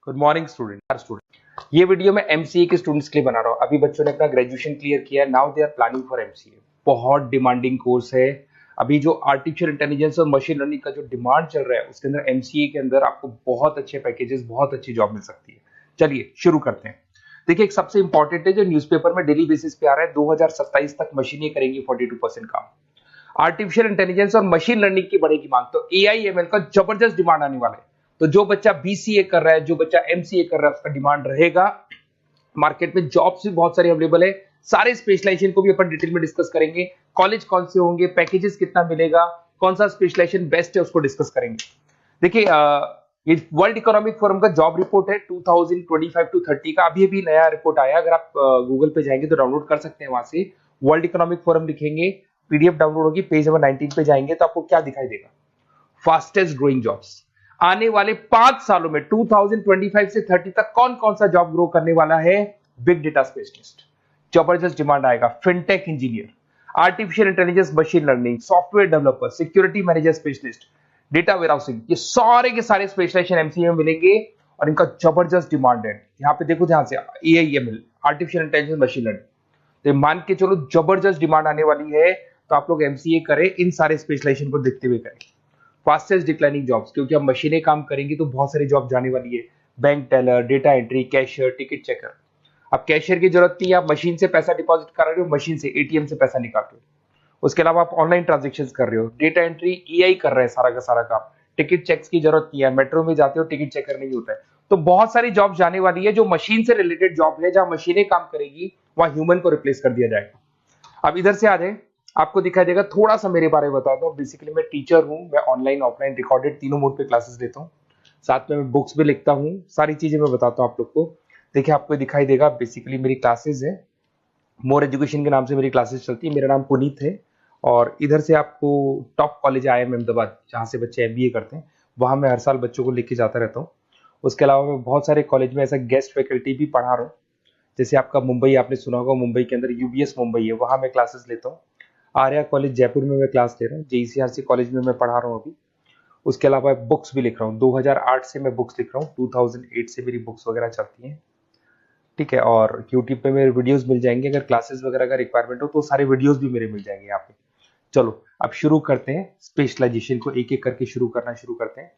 Good morning student. ये video मैं MCA के स्टूडेंट्स के लिए बना रहा हूँ। अभी बच्चों ने अपना ग्रेजुएशन क्लियर किया है, now they are planning for MCA. बहुत डिमांडिंग कोर्स है। अभी जो आर्टिफिशियल इंटेलिजेंस और मशीन लर्निंग का जो डिमांड चल रहा है उसके अंदर एमसीए के अंदर आपको बहुत अच्छे पैकेजेस, बहुत अच्छी जॉब मिल सकती है। चलिए शुरू करते हैं। देखिए, एक सबसे इंपॉर्टेंट है जो न्यूज़पेपर में डेली बेसिस पे आ रहा है, 2027 तक मशीनें करेंगी 42% काम। आर्टिफिशियल इंटेलिजेंस और मशीन लर्निंग की बढ़ेगी मांग, तो एआई एमएल का जबरदस्त डिमांड आने वाला है। तो जो बच्चा बीसीए कर रहा है, जो बच्चा एमसीए कर रहा है, उसका डिमांड रहेगा। मार्केट में जॉब्स भी बहुत सारी अवेलेबल है। सारे स्पेशलाइजेशन को भी अपन डिटेल में डिस्कस करेंगे। कॉलेज कौन से होंगे, पैकेजेस कितना मिलेगा, कौन सा स्पेशलाइजेशन बेस्ट है, उसको डिस्कस करेंगे। देखिए, ये वर्ल्ड इकोनॉमिक फोरम का जॉब रिपोर्ट है 2025 टू 30 का। अभी अभी नया रिपोर्ट आया, अगर आप गूगल पे जाएंगे तो डाउनलोड कर सकते हैं। वहां से वर्ल्ड इकोनॉमिक फोरम लिखेंगे, पीडीएफ डाउनलोड होगी, पेज नंबर 19 पे जाएंगे तो आपको क्या दिखाई देगा? Fastest growing jobs. आने वाले 5 सालों में 2025 से 30 तक कौन कौन सा जॉब ग्रो करने वाला है? बिग डेटा स्पेशलिस्ट, जबरदस्त डिमांड आएगा। Fintech engineer, artificial intelligence, machine learning, software developer, security manager specialist, data warehousing, ये सारे के सारे स्पेशलाइजेशन एमसीए में मिलेंगे और इनका जबरदस्त डिमांड है। यहाँ पे देखो ध्यान से, AIML, artificial intelligence, machine learning, तो मान के चलो जबरदस्त डिमांड आने वाली है। तो आप लोग एमसीए करें, इन सारे स्पेशलाइजेशन को देखते हुए करें। फास्टेस्ट डिक्लाइनिंग जॉब्स, क्योंकि अब मशीनें काम करेंगी तो बहुत सारी जॉब जाने वाली है। Bank teller, data entry, cashier, ticket checker. अब कैशियर की जरूरत नहीं है, आप मशीन से पैसा डिपॉजिट कर रहे हो, मशीन से एटीएम से पैसा निकाल रहे हो। उसके अलावा आप ऑनलाइन ट्रांजेक्शन कर रहे हो, डेटा एंट्री एआई कर रहे हैं सारा का सारा काम। टिकट चेक्स की जरूरत नहीं है, मेट्रो में जाते हो टिकट चेकर नहीं होता है। तो बहुत सारी जॉब जाने वाली है जो मशीन से रिलेटेड जॉब है, जहां मशीनें काम करेगी वहां ह्यूमन को रिप्लेस कर दिया जाएगा। अब इधर से आ जाए, आपको दिखाई देगा। थोड़ा सा मेरे बारे में बता दो। बेसिकली मैं टीचर हूं, मैं ऑनलाइन ऑफलाइन रिकॉर्डेड तीनों मोड पे क्लासेस लेता हूं। साथ में मैं बुक्स भी लिखता हूं, सारी चीजें मैं बताता हूं आप लोग को। देखिए, आपको दिखाई देगा, बेसिकली मेरी क्लासेस है, मोर एजुकेशन के नाम से मेरी क्लासेस चलती है। मेरा नाम पुनीत है। और इधर से आपको टॉप कॉलेज आईआईएम अहमदाबाद, जहाँ से बच्चे एमबीए करते हैं, वहां मैं हर साल बच्चों को लेके जाता रहता हूँ। उसके अलावा मैं बहुत सारे कॉलेज में ऐसा गेस्ट फैकल्टी भी पढ़ा रहा हूँ। जैसे आपका मुंबई, आपने सुना होगा, मुंबई के अंदर यूबीएस मुंबई है, वहां मैं क्लासेस लेता हूँ। आर्या कॉलेज जयपुर में मैं क्लास ले रहा हूँ। जेईसीआरसी कॉलेज में मैं पढ़ा रहा हूँ अभी। उसके अलावा बुक्स भी लिख रहा हूँ। 2008 से मैं बुक्स लिख रहा हूँ, 2008 से मेरी बुक्स वगैरह चलती हैं। ठीक है, और यूट्यूब पे मेरे वीडियोस मिल जाएंगे। अगर क्लासेस वगैरह का रिक्वायरमेंट हो तो सारे वीडियोस भी मेरे मिल जाएंगे यहाँ पे। चलो अब शुरू करते हैं, स्पेशलाइजेशन को एक एक करके शुरू करते हैं।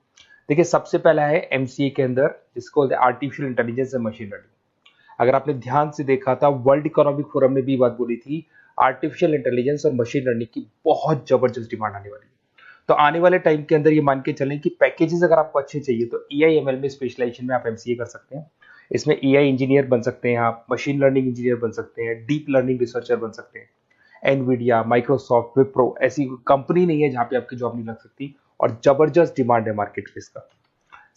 देखिए, सबसे पहला है एमसीए के अंदर, जिसको बोलते हैं artificial intelligence and machine learning. अगर आपने ध्यान से देखा था, वर्ल्ड इकोनॉमिक फोरम ने भी बात बोली थी, आर्टिफिशियल इंटेलिजेंस और मशीन लर्निंग की बहुत जबरदस्त डिमांड आने वाली है। तो आने वाले टाइम के अंदर ये मान के चलें कि पैकेजेस अगर आपको अच्छे चाहिए तो एआईएमएल में स्पेशलाइजेशन में आप एमसीए कर सकते हैं। इसमें एआई इंजीनियर बन सकते हैं, आप मशीन लर्निंग इंजीनियर बन सकते हैं, डीप लर्निंग रिसर्चर बन सकते हैं। एनवीडिया, माइक्रोसॉफ्ट, विप्रो, ऐसी कंपनी नहीं है जहां पे आपकी जॉब नहीं लग सकती, और जबरदस्त डिमांड है मार्केट में इसका।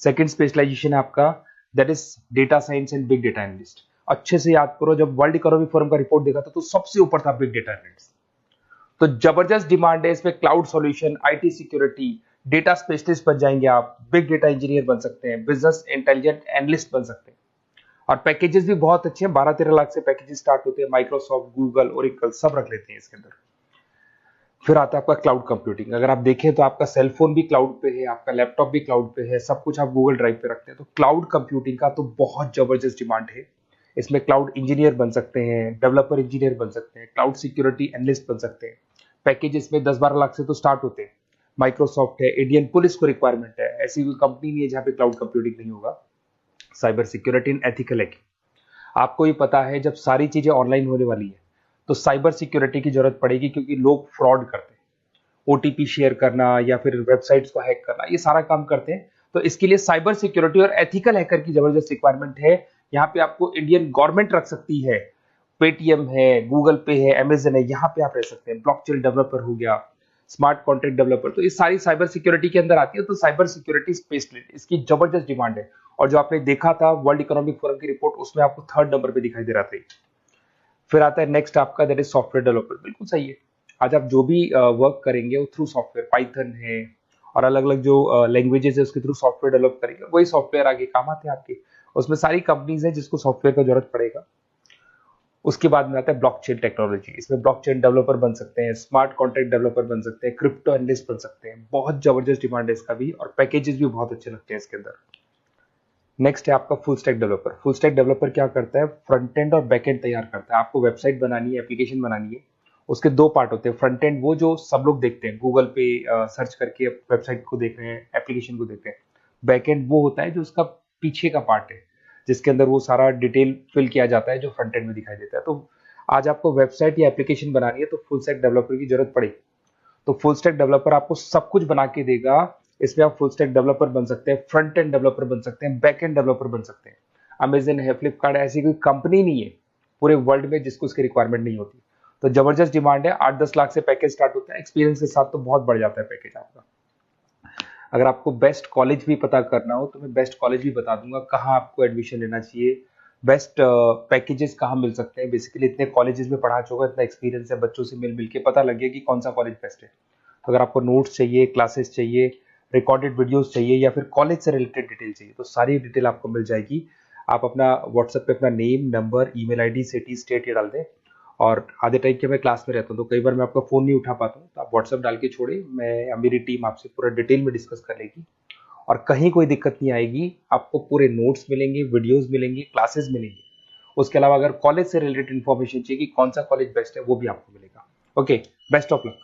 सेकंड स्पेशलाइजेशन है आपका, that is data science and big data analyst. अच्छे से याद करो, जब वर्ल्ड इकोनॉमिक फोरम का रिपोर्ट देखा था तो सबसे ऊपर था बिग डेटा एनालिस्ट। तो जबरदस्त डिमांड है इसमें। Cloud solution, IT security, data specialist बन जाएंगे आप, बिग डेटा इंजीनियर बन सकते हैं, बिजनेस इंटेलिजेंट एनालिस्ट बन सकते हैं। और पैकेजेस भी बहुत अच्छे हैं, 12-13 लाख से पैकेजेस स्टार्ट होते हैं। माइक्रोसॉफ्ट, गूगल, ओरेकल सब रख लेते हैं इसके अंदर। फिर आता है आपका क्लाउड कंप्यूटिंग। अगर आप देखें तो आपका सेल फोन भी क्लाउड पे है, आपका लैपटॉप भी क्लाउड पे है, सब कुछ आप गूगल ड्राइव पे रखते हैं। तो क्लाउड कंप्यूटिंग का तो बहुत जबरदस्त डिमांड है। इसमें क्लाउड इंजीनियर बन सकते हैं, डेवलपर इंजीनियर बन सकते हैं, क्लाउड सिक्योरिटी एनालिस्ट बन सकते हैं। पैकेज इसमें 10-12 लाख से तो स्टार्ट होते हैं। माइक्रोसॉफ्ट है, इंडियन पुलिस को रिक्वायरमेंट है, ऐसी कोई कंपनी नहीं है जहां पे क्लाउड कंप्यूटिंग नहीं होगा। Cyber security and ethical hacking, आपको ही पता है जब सारी चीजें ऑनलाइन होने वाली है तो साइबर सिक्योरिटी की जरूरत पड़ेगी, क्योंकि लोग फ्रॉड करते हैं। ओटीपी शेयर करना या फिर वेबसाइट्स को हैक करना, ये सारा काम करते हैं। तो इसके लिए साइबर सिक्योरिटी और एथिकल हैकर की जबरदस्त रिक्वायरमेंट है। यहाँ पे आपको इंडियन गवर्नमेंट रख सकती है, पेटीएम है, गूगल पे है, अमेजन है, यहाँ पे आप रह सकते हैं। ब्लॉकचेन डेवलपर हो गया, स्मार्ट कॉन्ट्रैक्ट डेवलपर, तो ये सारी साइबर सिक्योरिटी के अंदर आती है। तो साइबर सिक्योरिटी स्पेशलिस्ट, इसकी जबरदस्त डिमांड है। और जो आपने देखा था वर्ल्ड इकोनॉमिक फोरम की रिपोर्ट, उसमें आपको 3rd नंबर पे दिखाई दे रहा था। फिर आता है नेक्स्ट आपका, दैट इज सॉफ्टवेयर डेवलपर। बिल्कुल सही है। आज आप जो भी वर्क करेंगे वो थ्रू सॉफ्टवेयर, पाइथन है और अलग अलग जो लैंग्वेजेस है उसके थ्रू सॉफ्टवेयर डेवलप करेंगे, वही सॉफ्टवेयर आगे काम आते हैं आपके। उसमें सारी कंपनीज है जिसको सॉफ्टवेयर का जरूरत पड़ेगा। उसके बाद में आता है ब्लॉकचेन टेक्नोलॉजी। इसमें ब्लॉकचेन डेवलपर बन सकते हैं, स्मार्ट कॉन्ट्रैक्ट डेवलपर बन सकते हैं, क्रिप्टो एनालिस्ट बन सकते हैं। बहुत जबरदस्त डिमांड है इसका भी, और पैकेजेस भी बहुत अच्छे लगते हैं इसके अंदर। नेक्स्ट है आपका full stack developer. Full stack developer क्या करता है, फ्रंट एंड और बैक एंड तैयार करता है। आपको वेबसाइट बनानी है, एप्लीकेशन बनानी है, उसके दो पार्ट होते हैं। फ्रंट एंड वो जो सब लोग देखते हैं, गूगल पे सर्च करके वेबसाइट को देख रहे हैं, एप्लीकेशन को देख रहे हैं। बैक एंड वो होता है जो उसका पीछे का पार्ट है, जिसके अंदर वो सारा डिटेल फिल किया जाता है जो फ्रंट एंड में दिखाई देता है। तो आज आपको वेबसाइट या एप्लीकेशन बनानी है तो फुल स्टैक डेवलपर की जरूरत पड़ेगी। तो फुल स्टैक डेवलपर आपको सब कुछ बना के देगा। इसमें आप फुल स्टैक डेवलपर बन सकते हैं, फ्रंट एंड डेवलपर बन सकते हैं, बैक एंड डेवलपर बन सकते हैं। अमेजन है, फ्लिपकार्ट, ऐसी कोई कंपनी नहीं है पूरे वर्ल्ड में जिसको इसकी रिक्वायरमेंट नहीं होती। तो जबरदस्त डिमांड है, 8-10 लाख से पैकेज स्टार्ट होता है, एक्सपीरियंस के साथ तो बहुत बढ़ जाता है पैकेज आपका। अगर आपको बेस्ट कॉलेज भी पता करना हो तो मैं बेस्ट कॉलेज भी बता दूंगा, कहाँ आपको एडमिशन लेना चाहिए, बेस्ट पैकेजेस कहाँ मिल सकते हैं। बेसिकली इतने कॉलेजेस में पढ़ा चुका, इतना एक्सपीरियंस है, बच्चों से मिल मिल के पता लग गया कि कौन सा कॉलेज बेस्ट है। तो अगर आपको नोट्स चाहिए, क्लासेस चाहिए, रिकॉर्डेड वीडियोस चाहिए या फिर कॉलेज से रिलेटेड डिटेल चाहिए, तो सारी डिटेल आपको मिल जाएगी। आप अपना व्हाट्सएप पे अपना name, number, email ID, city, state ये डाल दें। और आधे टाइम के मैं क्लास में रहता हूँ तो कई बार मैं आपका फ़ोन नहीं उठा पाता हूँ, तो आप व्हाट्सएप डाल के छोड़े, मैं या मेरी टीम आपसे पूरा डिटेल में डिस्कस कर लेगी। और कहीं कोई दिक्कत नहीं आएगी, आपको पूरे नोट्स मिलेंगे, वीडियोस मिलेंगे, क्लासेस मिलेंगे। उसके अलावा अगर कॉलेज से रिलेटेड इन्फॉर्मेशन चाहिए कि कौन सा कॉलेज बेस्ट है, वो भी आपको मिलेगा। Okay, best of luck.